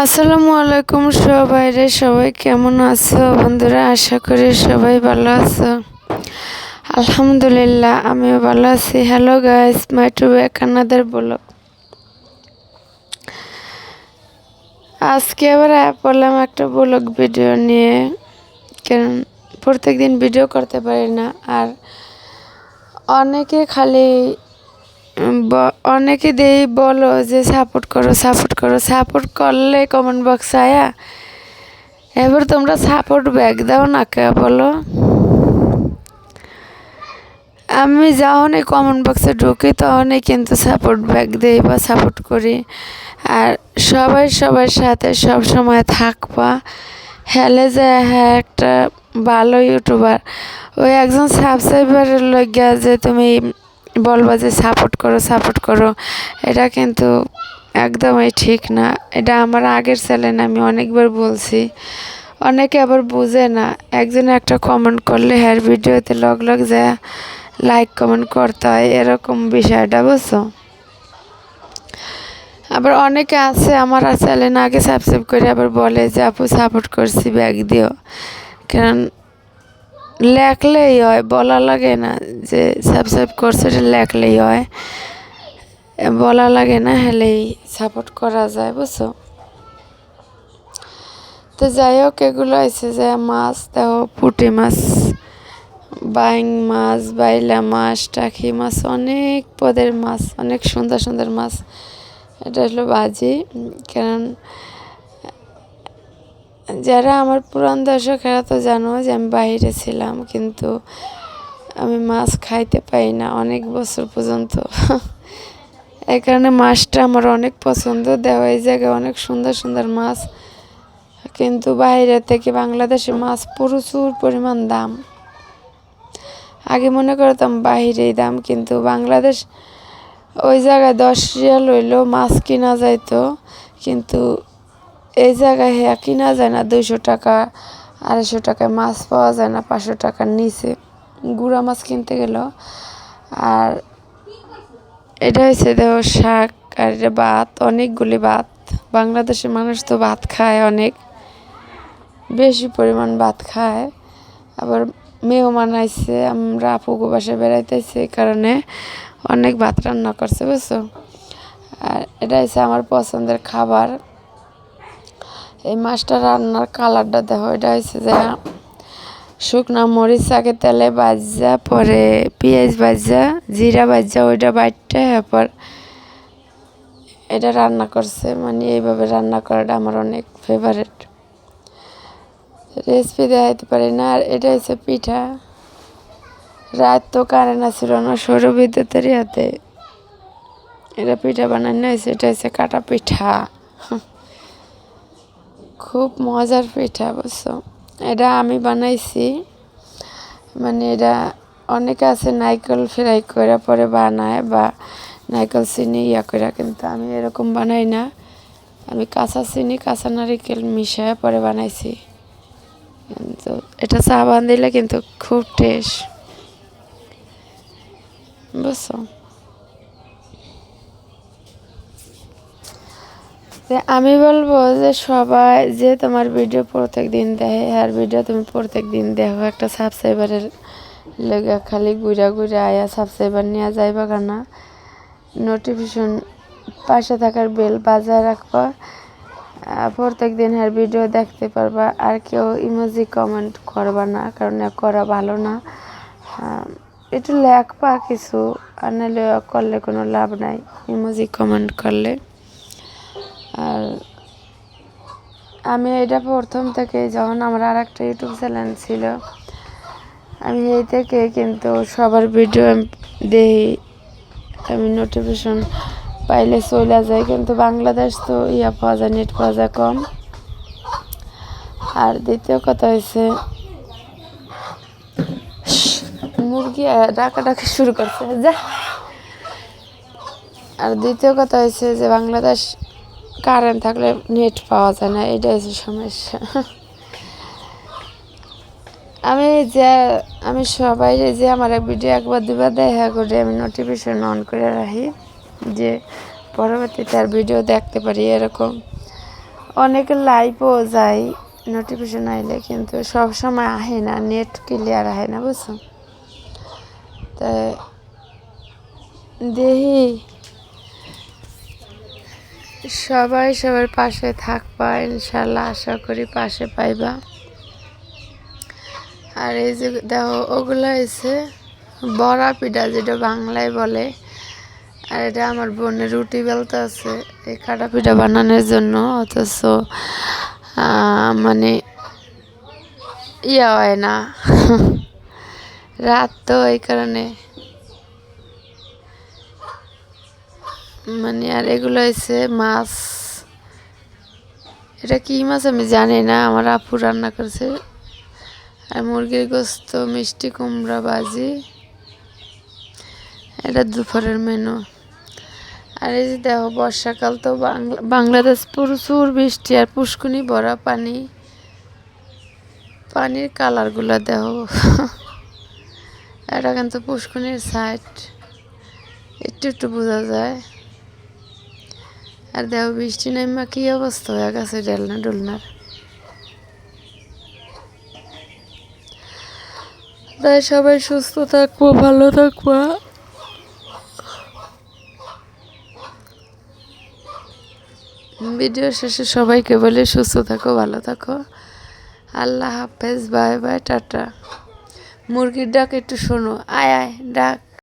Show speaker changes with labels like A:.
A: আসসালামু আলাইকুম সবাই কেমন আছো বন্ধুরা? আশা করি সবাই ভালো আছো। আলহামদুলিল্লাহ আমিও ভালো আছি। Hello guys, my to back another blog. আজকে আবার পড়লাম একটা ব্লগ ভিডিও নিয়ে, কারণ প্রত্যেকদিন ভিডিও করতে পারি না। আর অনেকে খালি অনেকে দেই বলো যে সাপোর্ট করো করলে কমেন্ট বক্স আয়া এবার তোমরা সাপোর্ট ব্যাক দাও না কে বলো। আমি যখনই কমেন্ট বক্সে ঢুকি তখনই কিন্তু সাপোর্ট ব্যাক দিই বা সাপোর্ট করি। আর সবার সাথে সব সময় থাকবা। হেলে যে হ্যাঁ একটা ভালো ইউটিউবার, ওই একজন সাবস্ক্রাইবারের লইগা যে তুমি বলবা যে সাপোর্ট করো, এটা কিন্তু একদমই ঠিক না। এটা আমার আগের চ্যানেলে আমি অনেকবার বলছি। অনেকে আবার বুঝে না, একজনে একটা কমেন্ট করলে হ্যার ভিডিওতে লগ যায় লাইক কমেন্ট করতে হয়, এরকম বিষয়টা বুঝছো। আবার অনেকে আছে আমার চ্যানেল আগে সাবস্ক্রাইব করে আবার বলে যে আপু সাপোর্ট করছি ব্যাগ দিও, কারণ লেখলেই হয়, বলা লাগে না যে সাবস্ক্রাইব করছে, এটা লেখলেই হয়, বলা লাগে না, হলেই সাপোর্ট করা যায় বুঝছো। তো যাই হোক, এগুলো আছে যে মাছ দেখো, পুঁটি মাছ, বাইং মাছ, বাইলা মাছ, টাকি মাছ, অনেক পদের মাছ, অনেক সুন্দর মাছ। এটা হলো ভাজি। কারণ যারা আমার পুরান দর্শকেরা তো জানো যে আমি বাইরে ছিলাম, কিন্তু আমি মাছ খাইতে পাই না অনেক বছর পর্যন্ত। এই কারণে মাছটা আমার অনেক পছন্দ। দেওয়া এই জায়গায় অনেক সুন্দর মাছ, কিন্তু বাইরে থেকে বাংলাদেশে মাছ প্রচুর পরিমাণ দাম। আগে মনে করতাম বাহিরেই দাম, কিন্তু বাংলাদেশ ওই জায়গায় 10 রিয়াল হইলেও মাছ কিনা যাইতো, কিন্তু এই জায়গায় কিনা যায় না। 200 টাকা 250 টাকায় মাছ পাওয়া যায় না, 500 টাকার নিচে গুঁড়া মাছ কিনতে গেল। আর এটা হচ্ছে দেখো শাক, আর এটা ভাত, অনেকগুলি ভাত। বাংলাদেশের মানুষ তো ভাত খায়, অনেক বেশি পরিমাণ ভাত খায়। আবার মেহমান আইছে, আমরা আপুগো বাসায় বেড়াইতেছি, এই কারণে অনেক ভাত রান্না করছে বুঝছো। আর এটা হচ্ছে আমার পছন্দের খাবার। এই মাছটা রান্নার কালারটা দেখো, এটা হচ্ছে যে শুকনা মরিচ আগে তেলে ভাজা, পরে পেঁয়াজ ভাজা, জিরা ভাজা, ওইটা বাইটটা এরপর এটা রান্না করছে। মানে এইভাবে রান্না করাটা আমার অনেক ফেভারিট। রেসিপি দেখাইতে পারি না। আর এটা হচ্ছে পিঠা। রাত তো কারেন্ট ছিল না, সৌর বিদ্যুতের হাতে এটা পিঠা বানানো হয়েছে। এটা হচ্ছে কাটা পিঠা, খুব মজার পিঠা বুঝছো। এটা আমি বানাইছি। মানে এটা অনেকে আছে নারকেল ফ্রাই করে পরে বানায়, বা নারকেল চিনি করে, কিন্তু আমি এরকম বানাই না। আমি কাঁচা চিনি কাঁচা নারকেল মিশিয়ে পরে বানাইছি। কিন্তু এটা চা বান দিলে কিন্তু খুব টেস্ট বুঝছো। আমি বলবো যে সবাই যে তোমার ভিডিও প্রত্যেক দিন দেখে, আর ভিডিও তুমি প্রত্যেক দিন দেখো, একটা সাবস্ক্রাইবারের লেগে খালি ঘুরা আয়া সাবস্ক্রাইবার নিয়ে যাইবা, কেন নোটিফিকেশন পাশে থাকার বেল বাজায় রাখবা। প্রত্যেক দিন হ্যাঁ ভিডিও দেখতে পারবা। আর কেউ ইমোজি কমেন্ট করবা না, কারণ করা ভালো না। একটু লেখবা কিছু, আর নাহলে করলে কোনো লাভ নাই ইমোজি কমেন্ট করলে। আর আমি এটা প্রথম থেকে, যখন আমার আর একটা ইউটিউব চ্যানেল ছিল, আমি এই থেকে কিন্তু সবার ভিডিও দেখি। আমি নোটিফিকেশন পাইলে চলে যায়, কিন্তু বাংলাদেশ তো পাওয়া যায়, নেট পাওয়া যায় কম। আর দ্বিতীয় কথা হয়েছে মুরগি ডাকাডাকি শুরু করছে যা। আর দ্বিতীয় কথা হয়েছে যে বাংলাদেশ কারেন্ট থাকলে নেট পাওয়া যায় না, এটা হচ্ছে সমস্যা। আমি সবাই যে আমার ভিডিও একবার দুবার দেখা করে আমি নোটিফিকেশন অন করে রাখি, যে পরবর্তীতে আর ভিডিও দেখতে পারি। এরকম অনেকে লাইভও যায় নোটিফিকেশন আইলে, কিন্তু সব সময় আহে না, নেট ক্লিয়ার আহে না, বুঝছো? তাই দেখি সবাই সবার পাশে থাকবা, ইনশাল্লাহ আশা করি পাশে পাইবা। আর এই যে দেখো, ওগুলো হয়েছে বড়া পিঠা, যেটা বাংলায় বলে। আর এটা আমার বোনের রুটি বেলতে আছে এই কাটা পিঠা বানানোর জন্য, অথচ মানে ইয়া হয় না রাত তো, এই কারণে মানে। আর এগুলো হয়েছে মাছ, এটা কি মাছ আমি জানি না, আমার আপু রান্না করছে। আর মুরগির গোস্ত, মিষ্টি কুমড়া ভাজি, এটা দুপুরের মেনু। আর এই যে দেখো, বর্ষাকাল তো বাংলাদেশ প্রচুর বৃষ্টি আর পুষ্কুনি ভরা পানি। পানির কালারগুলো দেখো এটা কিন্তু পুষ্কুনির সাইড, একটু একটু বোঝা যায়। আর দেখো বৃষ্টি নেমা কি অবস্থা হয়ে গেছে ডেলনা ডুলনার। তাই সবাই সুস্থ থাকবো, ভালো থাকবো। ভিডিও শেষে সবাইকে বলে সুস্থ থাকো, ভালো থাকো, আল্লাহ হাফেজ, বাই বাই, টাটা। মুরগির ডাক একটু শোনো, আয় আয় ডাক।